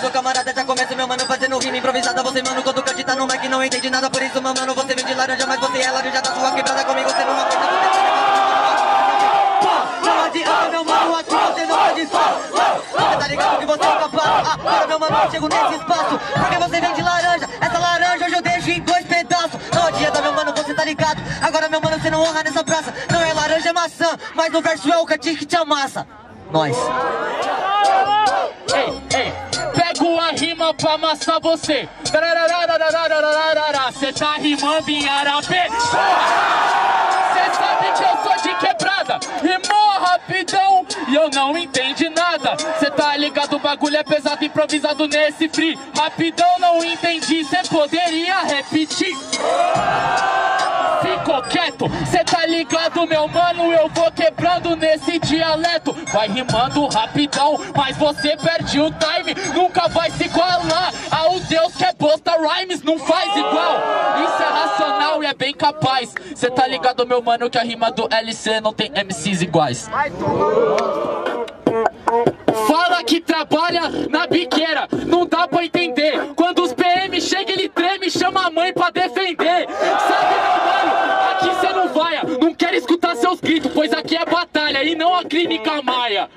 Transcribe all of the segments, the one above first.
ligado, camarada, já começa meu mano fazendo rima improvisada. Você, mano, quando cante tá no mic não entende nada. Por isso, meu mano, você vem de laranja, mas você é laranja da sua quebrada. Comigo você não aguenta, não adianta, meu mano, aqui você não pode só. Você tá ligado que você é capaz. Agora, meu mano, eu chego nesse espaço porque você vem de laranja. Essa laranja hoje eu deixo em 2 pedaços. Não adianta, meu mano, você tá ligado. Agora, meu mano, você não honra nessa praça. Não é laranja, é maçã, mas no verso é o cantinho que te amassa. Nós. Ei, pego a rima pra amassar você. Cê tá rimando em Arapê. Cê sabe que eu sou de quebrada. Rimou rapidão e eu não entendi nada. Cê tá ligado, o bagulho é pesado, improvisado nesse free. Rapidão, não entendi, cê poderia repetir? Ficou quieto, cê tá ligado, meu mano, eu vou quebrando nesse dialeto. Vai rimando rapidão, mas você perde o time. Nunca vai se igualar ao Deus que é bosta rhymes, não faz igual. Isso é racional e é bem capaz. Cê tá ligado, meu mano, que a rima do LC não tem MCs iguais. Fala que trabalha na biqueira, não dá pra entender. Quando os PM chegam, ele treme e chama a mãe pra defender. Sabe, meu mano, aqui cê não vai. Não quero escutar seus gritos, pois aqui é batalha e não a clínica maia.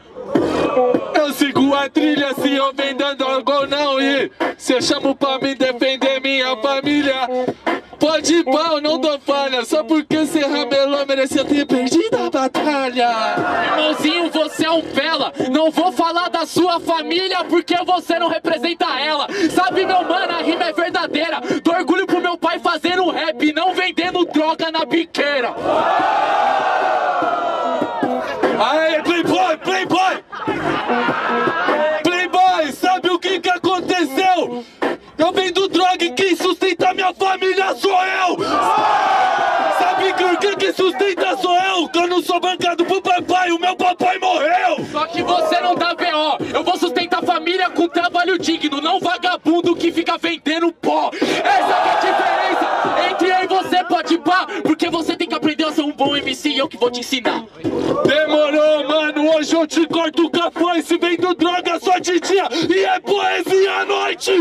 Eu sigo a trilha se eu vem dando algo não. E cê chama pra me defender minha família. Pode ir pau, não dou falha. Só porque cê ramelou, merecia ter perdido a batalha. Irmãozinho, você é um fela. Não vou falar da sua família porque você não representa ela. Sabe, meu mano, a rima é verdadeira. Dou orgulho pro meu pai fazendo rap, não vendendo droga na biqueira. Aê, Playboy, Playboy! Playboy, sabe o que aconteceu? Eu vendo droga e quem sustenta minha família sou eu! Sabe que quem sustenta sou eu? Que eu não sou bancado pro papai, o meu papai morreu! Só que você não dá BO, eu vou sustentar a família com trabalho digno, não vagabundo que fica vendendo pó! Essa é a diferença entre eu e você, pode pá, porque você tem que aprender a ser um bom MC e eu que vou te ensinar. Demorou, mano, hoje eu te corto o café se vendo droga só de dia e é poesia à noite!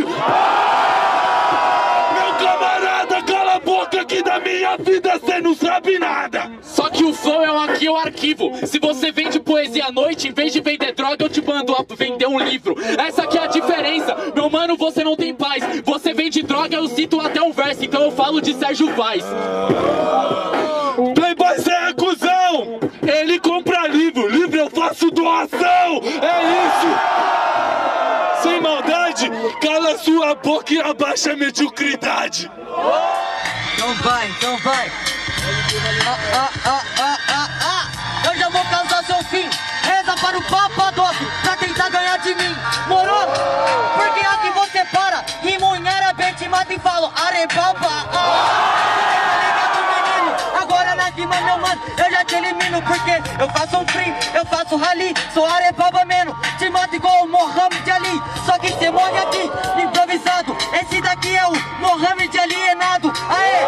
Meu camarada, cala a boca que da minha vida cê não sabe nada. Só que o flow é aqui o arquivo. Se você vende poesia à noite, em vez de vender droga, eu te mando a vender um livro. Essa aqui é a diferença. Meu mano, você não tem paz. Você vende droga, eu cito até um verso. Então eu falo de Sérgio Vaz. Playboy, cê é cuzão. Ele compra livro, livro eu faço doação. É isso. Sem maldade, cala sua boca e abaixa a mediocridade. Então vai, então vai. Eu já vou causar seu fim. Reza para o papadoto pra tentar ganhar de mim. Morou? Porque aqui você para. Rimo em árabe, te mata e falo arebaba. Agora na rima, meu mano, eu já te elimino. Porque eu faço um free, eu faço rally. Sou arebaba, mano, te mato igual o Mohamed Ali. Só que cê morre aqui, improvisado. Esse daqui é o Mohamed alienado. Aê,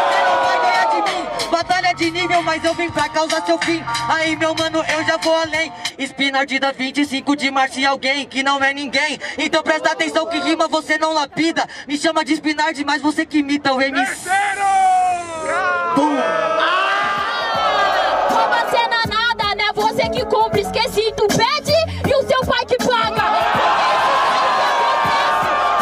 você não vai ganhar de mim. Batalha de nível, mas eu vim pra causar seu fim. Aí, meu mano, eu já vou além. Spinard da 25 de março e alguém que não é ninguém. Então presta atenção que rima você não lapida. Me chama de Spinard, mas você que imita o MC. Como a cena nada, né? Você que compra, esqueci, tu pede e o seu pai que paga.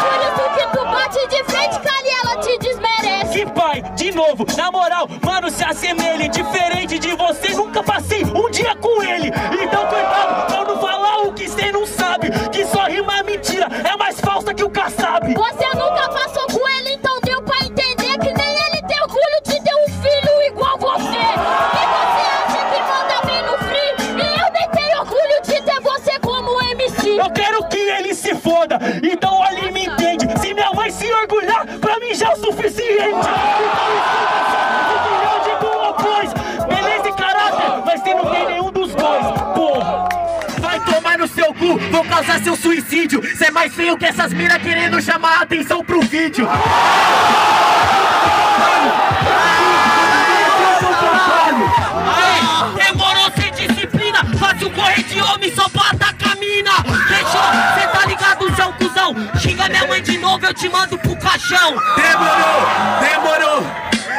Por isso que tu bate de frente, Cali, ela te desmerece. Que pai, de novo, na moral, mano, se assemelha. Diferente de você, nunca passei um dia com ele. Então cuidado pra não falar o que cê não sabe. Que só rima é mentira, é mais falsa que o Kassab. Você nunca passou com ele, então deu pra entender que nem ele tem orgulho de ter um filho igual você. E você acha que manda bem no free? E eu nem tenho orgulho de ter você como MC. Eu quero que ele se foda, então olha e me entende. Se minha mãe se orgulhar, pra mim já é o suficiente. Então eu digo opôs, beleza e caráter, mas você não tem nenhum dos dois, porra. Vai tomar no seu cu, vou causar seu suicídio. Cê é mais feio que essas minas querendo chamar a atenção pro vídeo. Demorou sem disciplina, faz um corre de homem só pra atacar a mina. Fechou, cê tá ligado, já é um cuzão. chão. Xinga minha mãe de novo, eu te mando pro caixão. Demorou.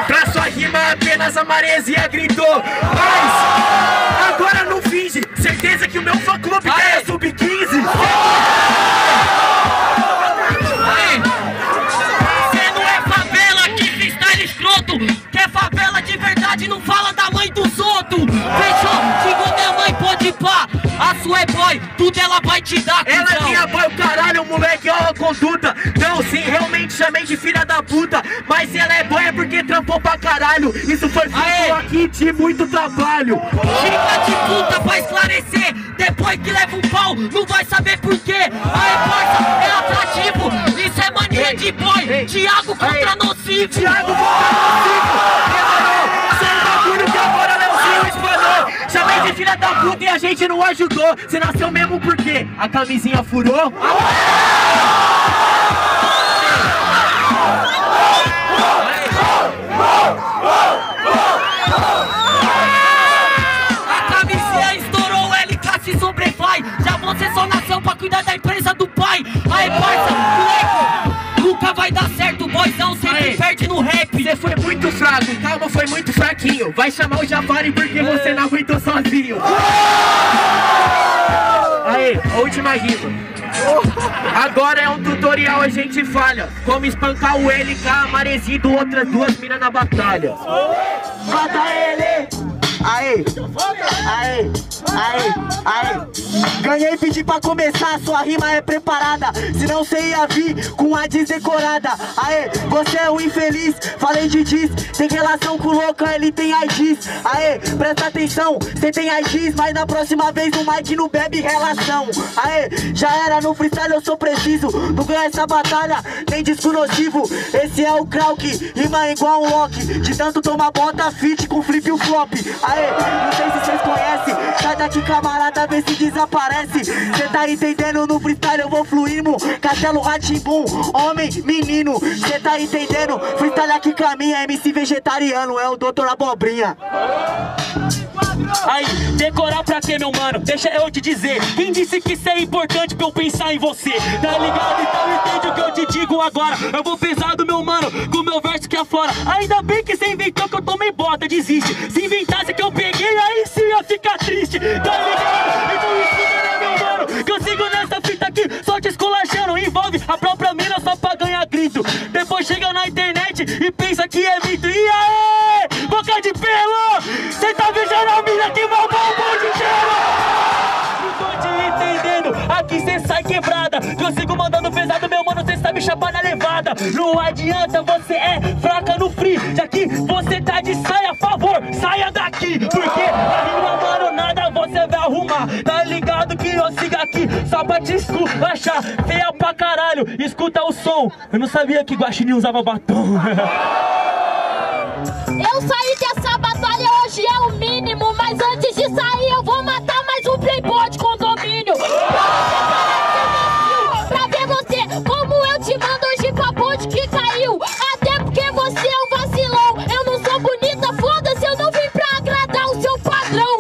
Pra sua rima apenas a maresia gritou. Mas agora não finge. Certeza que o meu fã clube é sub-15. Cê não é favela, que freestyle escroto. Quer favela de verdade, não fala da mãe dos outros. Fechou? Xingou minha mãe, pode pá. A sua é boy, tudo ela vai te dar. Ela é minha boy, o caralho, moleque, ó a conduta. Não, sim, realmente chamei de filha da puta. Mas se ela é boy é porque trampou pra caralho. Isso foi feito aqui de muito trabalho. Xinga de puta pra esclarecer. Depois que leva um pau, não vai saber por quê. Aê, parça, é atrativo. Isso é mania de boy. Thiago contra nocivo. Thiago contra nocivo. Demorou. Só um bagulho que agora Leozinho espanou. Chamei de filha da puta e a gente não ajudou. Você nasceu mesmo por quê? A camisinha furou? A camisinha estourou, o LK se sobrevai. Já você só nasceu pra cuidar da empresa do pai. Aí, parça, moleque, nunca vai dar certo, boyzão sempre perde no rap. Você foi muito fraco, calma, foi muito fraquinho. Vai chamar o Jafari porque você não aguentou sozinho. Aí, a última rima. Agora é um tutorial, a gente falha. Como espancar o LK, a Maresi do outras duas minas na batalha. Mata ele! Aê! Ganhei, pedi pra começar, sua rima é preparada. Senão cê ia vir com a desdecorada. Aê, você é um infeliz, falei de diz. Tem relação com o louca, ele tem AIDS. Aê, presta atenção, cê tem AIDS. Mas na próxima vez o Mike não bebe relação. Aê, já era no freestyle, eu sou preciso. Não ganha essa batalha, nem disco nocivo. Esse é o Krauk, rima igual um Loki. De tanto tomar bota, fit com flip e o flop. Aê, não sei se vocês conhecem. Sai daqui, camarada, vê se desaparece. Cê tá entendendo, no freestyle eu vou fluindo. Castelo Rá-Tim-Bum, homem, menino. Cê tá entendendo, freestyle aqui caminha. MC vegetariano, é o Doutor Abobrinha. Aí, decorar pra quê, meu mano? Deixa eu te dizer. Quem disse que isso é importante pra eu pensar em você? Tá ligado? Então entende o que eu te digo agora. Eu vou pesado, meu mano, com o meu verso que aflora. Ainda bem que você inventou que eu tomei bota, desiste. Se inventasse que eu peguei, aí sim ia ficar triste. Tá ligado? Então escuta, né, meu mano? Que eu sigo nessa fita aqui, só te esculachando. Envolve a própria mina só pra ganhar grito. Depois chega na internet e pensa que é mito. E aí, boca de pelo! Cê tá beijando a mina que mamou um monte de gelo! Não tô te entendendo, aqui cê sai quebrada. Que eu sigo mandando pesado, meu mano, cê sabe chapar na levada. Não adianta, você é fraca no free. Já que você tá de saia, a favor, saia daqui. Porque a rima, mano, nada você vai arrumar. Tá ligado que eu sigo aqui só pra te esculachar. Feia pra caralho, escuta o som. Eu não sabia que Guaxinim usava batom. Eu saí dessa batalha, hoje é o mínimo. Mas antes de sair eu vou matar mais um playboy de condomínio. Pra ver você, como eu te mando hoje com a ponte que caiu. Até porque você é um vacilão. Eu não sou bonita, foda-se, eu não vim pra agradar o seu padrão.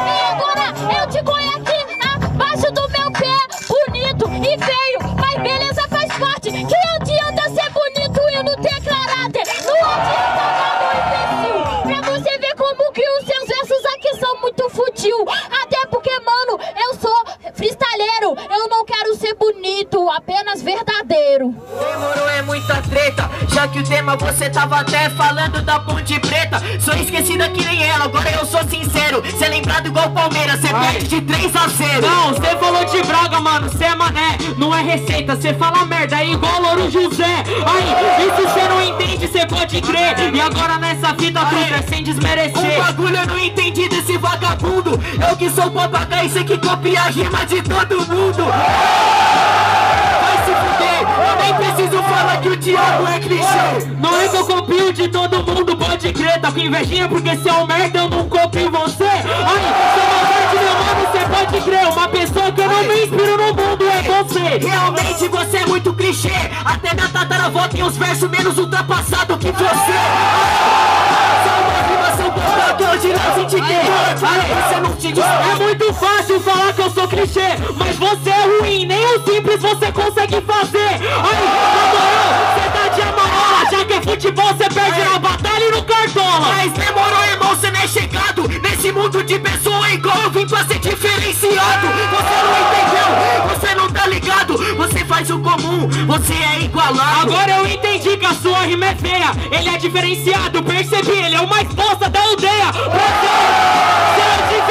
E agora eu te conheço aqui abaixo do meu pé. Bonito e feio, mas beleza faz parte. Que adianta ser bonito e não ter caráter. Não adianta nada, imbecil. Pra você ver como que os seus versos aqui são muito futil. Até porque, mano, eu sou freestyleiro. Eu não quero ser bonito, apenas verdadeiro. Demorou, é muita treta. Já que o tema você tava até falando da Ponte Preta. Sou esquecida que nem ela, agora eu sou sincero. Cê é lembrado igual Palmeiras, cê perde de 3-0. Não, cê falou de Braga, mano, cê é mané. Não é receita, cê fala merda, é igual Louro José. Aí, isso cê não entende, cê pode crer. E agora nessa fita truta é sem desmerecer. O bagulho eu não entendi desse vagabundo. Eu que sou papagaio, cê que copia a rima de todo mundo. Vai se fuder, eu nem preciso falar que o Thiago é clichê. Não é que eu copio de todo mundo, pode crer. Tá com invejinha porque cê é um merda, eu não copio você. Aí, seu malvete, meu mano, cê pode crer. Uma pessoa que eu não me inspiro no mundo é você. Realmente você é muito clichê. Até minha tataravó tem uns versos menos ultrapassados que você. Só uma rima, seu bosta, que hoje não senti que. Aí, você não te amigos. É muito fácil falar que eu sou clichê, mas você é ruim, nem o simples você consegue fazer. Aí, na moral, cê tá de amarrola, já que é futebol cê perde na batalha e no cartola. Mas demorou, irmão, cê não é chegado nesse mundo de pessoa igual eu vim pra ser diferenciado. Você não entendeu, você não tá ligado, você faz o comum, você é igualado. Agora eu entendi que a sua rima é feia, ele é diferenciado, percebi, ele é o mais bosta da aldeia. Você é